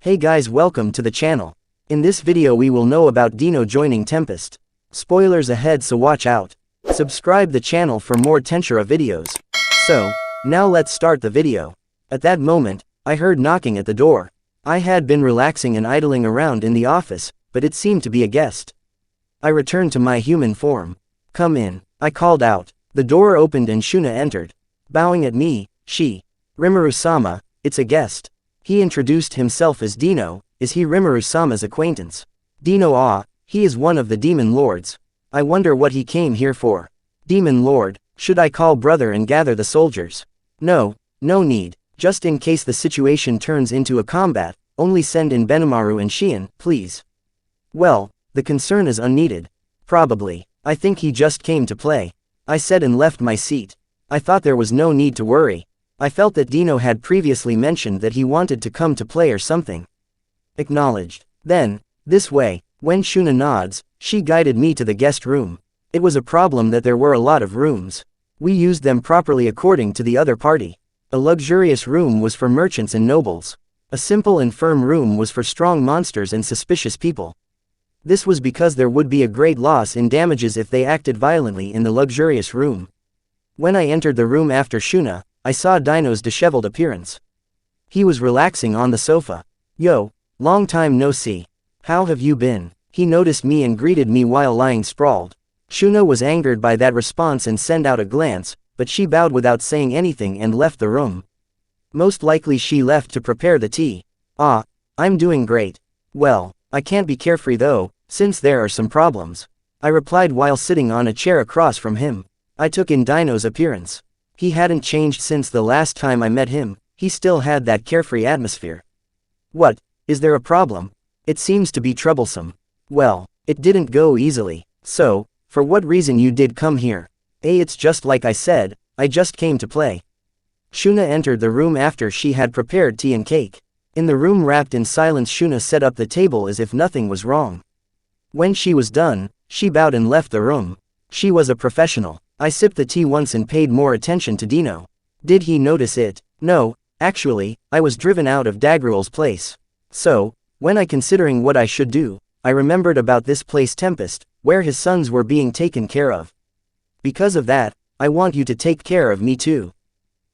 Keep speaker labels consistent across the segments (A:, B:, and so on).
A: Hey guys, welcome to the channel. In this video we will know about Deeno joining Tempest. Spoilers ahead, so watch out. Subscribe the channel for more Tensura videos. So, now let's start the video. At that moment, I heard knocking at the door. I had been relaxing and idling around in the office, but it seemed to be a guest. I returned to my human form. Come in, I called out. The door opened and Shuna entered. Bowing at me, she. Rimuru-sama, it's a guest. He introduced himself as Deeno. Is he Rimuru-sama's acquaintance? Deeno, ah, he is one of the demon lords. I wonder what he came here for. Demon lord, should I call brother and gather the soldiers? No need. Just in case the situation turns into a combat, only send in Benimaru and Shion, please. Well, the concern is unneeded. Probably. I think he just came to play. I said and left my seat. I thought there was no need to worry. I felt that Deeno had previously mentioned that he wanted to come to play or something. Acknowledged. Then, this way. When Shuna nods, she guided me to the guest room. It was a problem that there were a lot of rooms. We used them properly according to the other party. A luxurious room was for merchants and nobles. A simple and firm room was for strong monsters and suspicious people. This was because there would be a great loss in damages if they acted violently in the luxurious room. When I entered the room after Shuna, I saw Deeno's disheveled appearance. He was relaxing on the sofa. Yo, long time no see. How have you been? He noticed me and greeted me while lying sprawled. Shuna was angered by that response and sent out a glance, but she bowed without saying anything and left the room. Most likely she left to prepare the tea. Ah, I'm doing great. Well, I can't be carefree though, since there are some problems. I replied while sitting on a chair across from him. I took in Deeno's appearance. He hadn't changed since the last time I met him. He still had that carefree atmosphere. What, is there a problem? It seems to be troublesome. Well, it didn't go easily. So, for what reason you did come here? It's just like I said, I just came to play. Shuna entered the room after she had prepared tea and cake. In the room wrapped in silence, Shuna set up the table as if nothing was wrong. When she was done, she bowed and left the room. She was a professional. I sipped the tea once and paid more attention to Deeno. Did he notice it? No, actually, I was driven out of Dagruel's place. So, when I considering what I should do, I remembered about this place Tempest, where his sons were being taken care of. Because of that, I want you to take care of me too.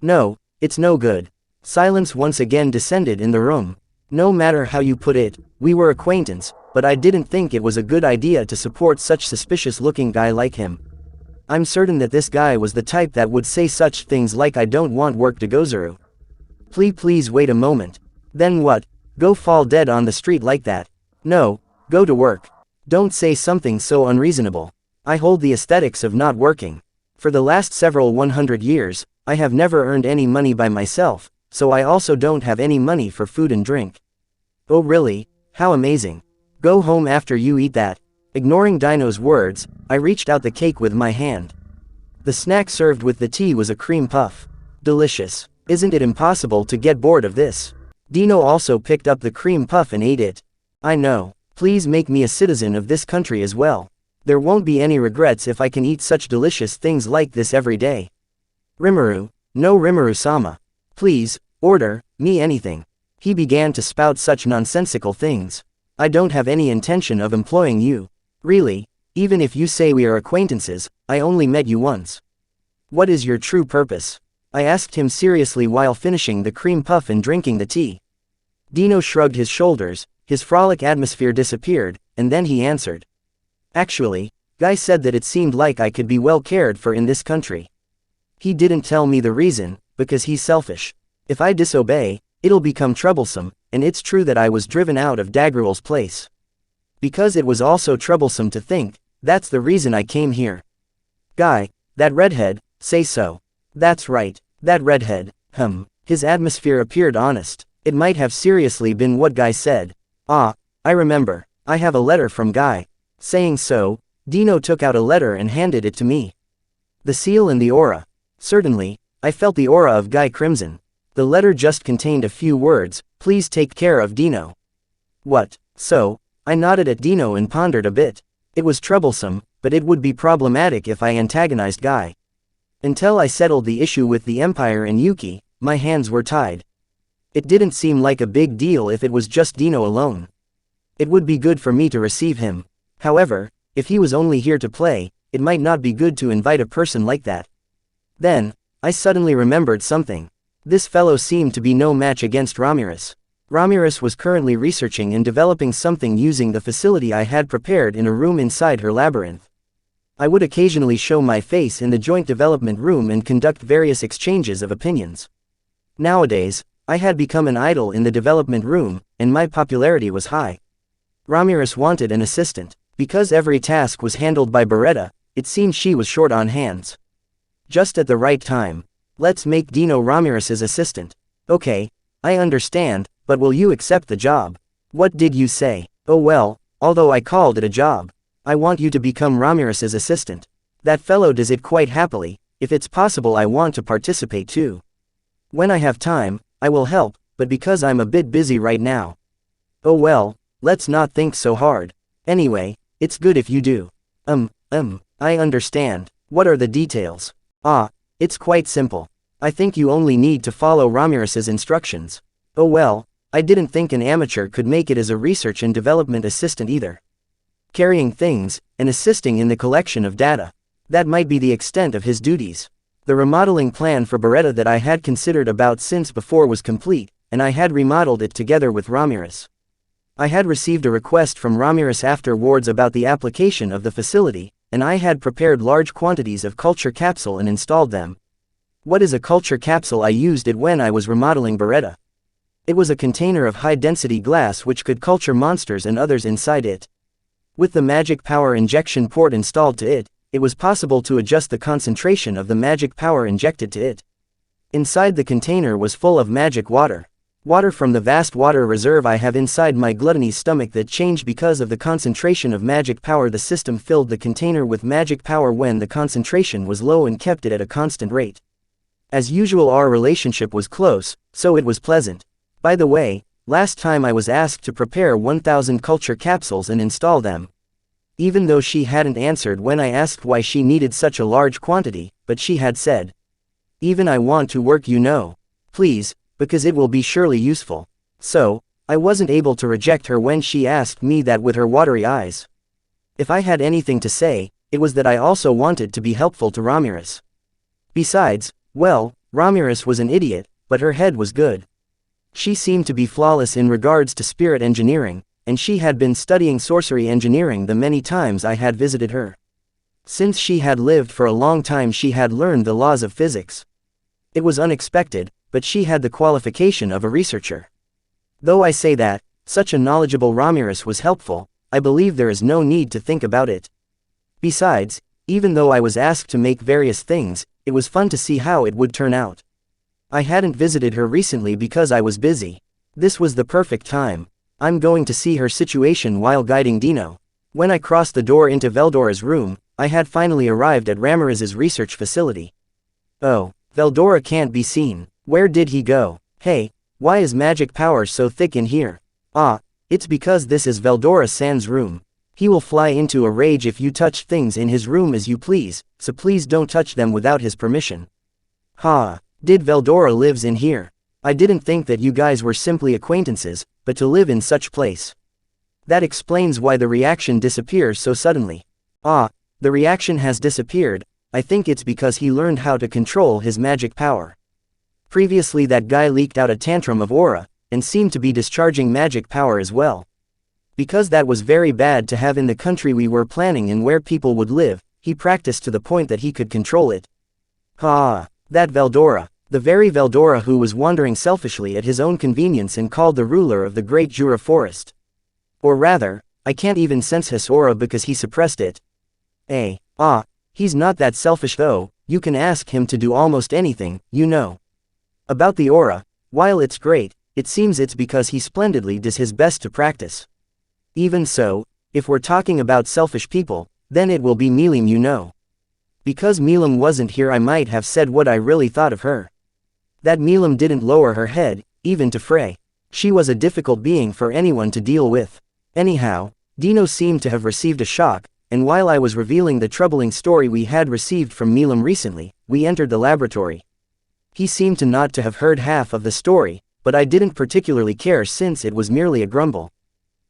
A: No, it's no good. Silence once again descended in the room. No matter how you put it, we were acquaintance, but I didn't think it was a good idea to support such suspicious-looking guy like him. I'm certain that this guy was the type that would say such things like I don't want work to Gozuru. Please wait a moment. Then what? Go fall dead on the street like that? No, go to work. Don't say something so unreasonable. I hold the aesthetics of not working. For the last several 100 years, I have never earned any money by myself, so I also don't have any money for food and drink. Oh really? How amazing. Go home after you eat that. Ignoring Deeno's words, I reached out the cake with my hand. The snack served with the tea was a cream puff. Delicious. Isn't it impossible to get bored of this? Deeno also picked up the cream puff and ate it. I know. Please make me a citizen of this country as well. There won't be any regrets if I can eat such delicious things like this every day. Rimuru, no Rimuru-sama. Please, order me anything. He began to spout such nonsensical things. I don't have any intention of employing you. Really, even if you say we are acquaintances, I only met you once. What is your true purpose? I asked him seriously while finishing the cream puff and drinking the tea. Deeno shrugged his shoulders, his frolic atmosphere disappeared, and then he answered. Actually, Guy said that it seemed like I could be well cared for in this country. He didn't tell me the reason, because he's selfish. If I disobey, it'll become troublesome, and it's true that I was driven out of Dagruel's place. Because it was also troublesome to think, that's the reason I came here. Guy, that redhead, say so. That's right, that redhead, his atmosphere appeared honest. It might have seriously been what Guy said. Ah, I remember, I have a letter from Guy. Saying so, Deeno took out a letter and handed it to me. The seal and the aura. Certainly, I felt the aura of Guy crimson. The letter just contained a few words, please take care of Deeno. What, so? I nodded at Deeno and pondered a bit. It was troublesome, but it would be problematic if I antagonized Guy. Until I settled the issue with the Empire and Yuki, my hands were tied. It didn't seem like a big deal if it was just Deeno alone. It would be good for me to receive him. However, if he was only here to play, it might not be good to invite a person like that. Then, I suddenly remembered something. This fellow seemed to be no match against Ramirez. Ramirez was currently researching and developing something using the facility I had prepared in a room inside her labyrinth. I would occasionally show my face in the joint development room and conduct various exchanges of opinions. Nowadays, I had become an idol in the development room, and my popularity was high. Ramirez wanted an assistant. Because every task was handled by Beretta, it seemed she was short on hands. Just at the right time. Let's make Deeno Ramirez's assistant. Okay, I understand, but will you accept the job? What did you say? Oh well, although I called it a job. I want you to become Ramirez's assistant. That fellow does it quite happily. If it's possible, I want to participate too. When I have time, I will help, but because I'm a bit busy right now. Oh well, let's not think so hard. Anyway, it's good if you do. I understand. What are the details? It's quite simple. I think you only need to follow Ramirez's instructions. Oh well, I didn't think an amateur could make it as a research and development assistant either. Carrying things, and assisting in the collection of data. That might be the extent of his duties. The remodeling plan for Beretta that I had considered about since before was complete, and I had remodeled it together with Ramirez. I had received a request from Ramirez afterwards about the application of the facility, and I had prepared large quantities of culture capsule and installed them. What is a culture capsule? I used it when I was remodeling Beretta. It was a container of high-density glass which could culture monsters and others inside it. With the magic power injection port installed to it, it was possible to adjust the concentration of the magic power injected to it. Inside the container was full of magic water. Water from the vast water reserve I have inside my gluttonous stomach that changed because of the concentration of magic power. The system filled the container with magic power when the concentration was low and kept it at a constant rate. As usual, our relationship was close, so it was pleasant. By the way, last time I was asked to prepare 1,000 culture capsules and install them. Even though she hadn't answered when I asked why she needed such a large quantity, but she had said, "Even I want to work, you know. Please, because it will be surely useful." So, I wasn't able to reject her when she asked me that with her watery eyes. If I had anything to say, it was that I also wanted to be helpful to Ramirez. Besides, well, Ramirez was an idiot, but her head was good. She seemed to be flawless in regards to spirit engineering, and she had been studying sorcery engineering the many times I had visited her. Since she had lived for a long time, she had learned the laws of physics. It was unexpected, but she had the qualification of a researcher. Though I say that, such a knowledgeable Ramirez was helpful, I believe there is no need to think about it. Besides, even though I was asked to make various things, it was fun to see how it would turn out. I hadn't visited her recently because I was busy. This was the perfect time. I'm going to see her situation while guiding Deeno. When I crossed the door into Veldora's room, I had finally arrived at Ramirez's research facility. Oh, Veldora can't be seen. Where did he go? Hey, why is magic power so thick in here? It's because this is Veldora-san's room. He will fly into a rage if you touch things in his room as you please, so please don't touch them without his permission. Did Veldora lives in here? I didn't think that you guys were simply acquaintances, but to live in such place. That explains why the reaction disappears so suddenly. The reaction has disappeared. I think it's because he learned how to control his magic power. Previously that guy leaked out a tantrum of aura, and seemed to be discharging magic power as well. Because that was very bad to have in the country we were planning and where people would live, he practiced to the point that he could control it. That Veldora, the very Veldora who was wandering selfishly at his own convenience and called the ruler of the great Jura forest. Or rather, I can't even sense his aura because he suppressed it. He's not that selfish though. You can ask him to do almost anything, you know. About the aura, while it's great, it seems it's because he splendidly does his best to practice. Even so, if we're talking about selfish people, then it will be Milim, you know. Because Milim wasn't here, I might have said what I really thought of her. That Milim didn't lower her head, even to Frey. She was a difficult being for anyone to deal with. Anyhow, Deeno seemed to have received a shock, and while I was revealing the troubling story we had received from Milim recently, we entered the laboratory. He seemed to not to have heard half of the story, but I didn't particularly care since it was merely a grumble.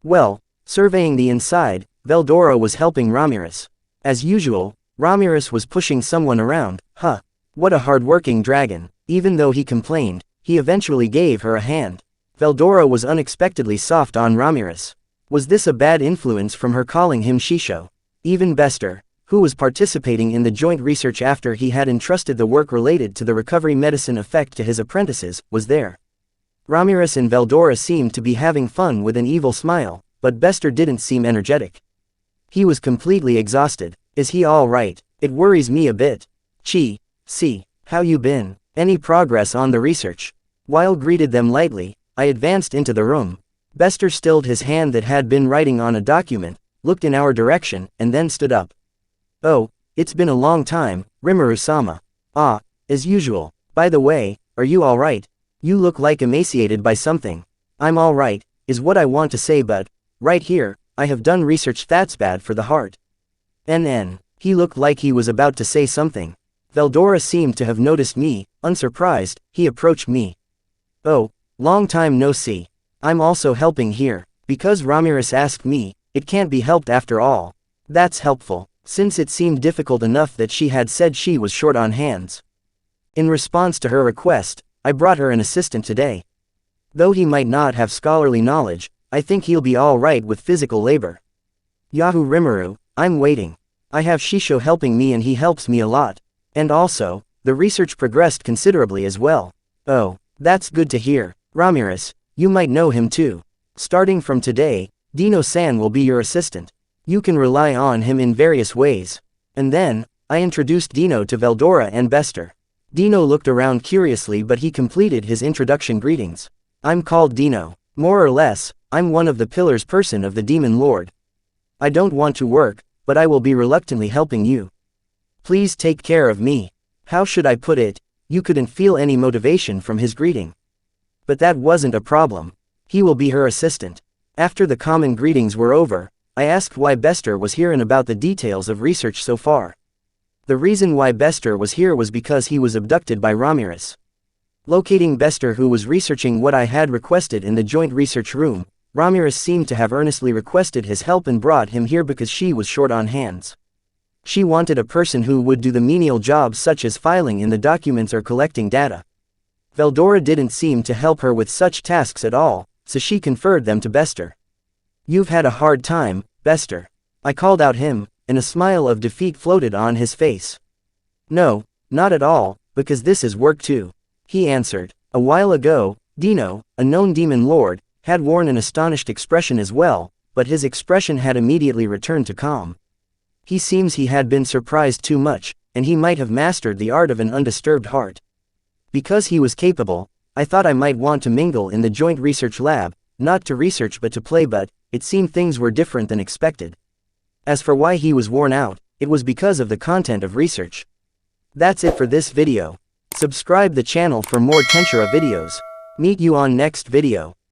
A: Well, surveying the inside, Veldora was helping Ramirez. As usual, Ramirez was pushing someone around. Huh. What a hard-working dragon. Even though he complained, he eventually gave her a hand. Veldora was unexpectedly soft on Ramirez. Was this a bad influence from her calling him Shisho? Even Bester, who was participating in the joint research after he had entrusted the work related to the recovery medicine effect to his apprentices, was there. Ramirez and Veldora seemed to be having fun with an evil smile, but Bester didn't seem energetic. He was completely exhausted. Is he all right? It worries me a bit. See, how you been? Any progress on the research? Weil greeted them lightly. I advanced into the room. Bester stilled his hand that had been writing on a document, looked in our direction, and then stood up. Oh, it's been a long time, Rimuru-sama. Ah, as usual. By the way, are you all right? You look like emaciated by something. I'm all right, is what I want to say, but right here, I have done research that's bad for the heart. He looked like he was about to say something. Veldora seemed to have noticed me. Unsurprised, he approached me. Oh, long time no see. I'm also helping here. Because Ramirez asked me, it can't be helped after all. That's helpful, since it seemed difficult enough that she had said she was short on hands. In response to her request, I brought her an assistant today. Though he might not have scholarly knowledge, I think he'll be all right with physical labor. Yahoo Rimuru, I'm waiting. I have Shisho helping me and he helps me a lot. And also, the research progressed considerably as well. Oh, that's good to hear. Ramirez, you might know him too. Starting from today, Deeno-san will be your assistant. You can rely on him in various ways. And then, I introduced Deeno to Veldora and Bester. Deeno looked around curiously but he completed his introduction greetings. I'm called Deeno. More or less, I'm one of the pillars person of the Demon Lord. I don't want to work, but I will be reluctantly helping you. Please take care of me. How should I put it? You couldn't feel any motivation from his greeting. But that wasn't a problem. He will be her assistant. After the common greetings were over, I asked why Bester was here and about the details of research so far. The reason why Bester was here was because he was abducted by Ramirez. Locating Bester, who was researching what I had requested in the joint research room, Ramirez seemed to have earnestly requested his help and brought him here because she was short on hands. She wanted a person who would do the menial jobs such as filing in the documents or collecting data. Veldora didn't seem to help her with such tasks at all, so she conferred them to Bester. You've had a hard time, Bester. I called out him, and a smile of defeat floated on his face. No, not at all, because this is work too. He answered. A while ago, Deeno, a known demon lord, had worn an astonished expression as well, but his expression had immediately returned to calm. He seems he had been surprised too much, and he might have mastered the art of an undisturbed heart. Because he was capable, I thought I might want to mingle in the joint research lab, not to research but to play, but it seemed things were different than expected. As for why he was worn out, it was because of the content of research. That's it for this video. Subscribe the channel for more Tensura videos. Meet you on next video.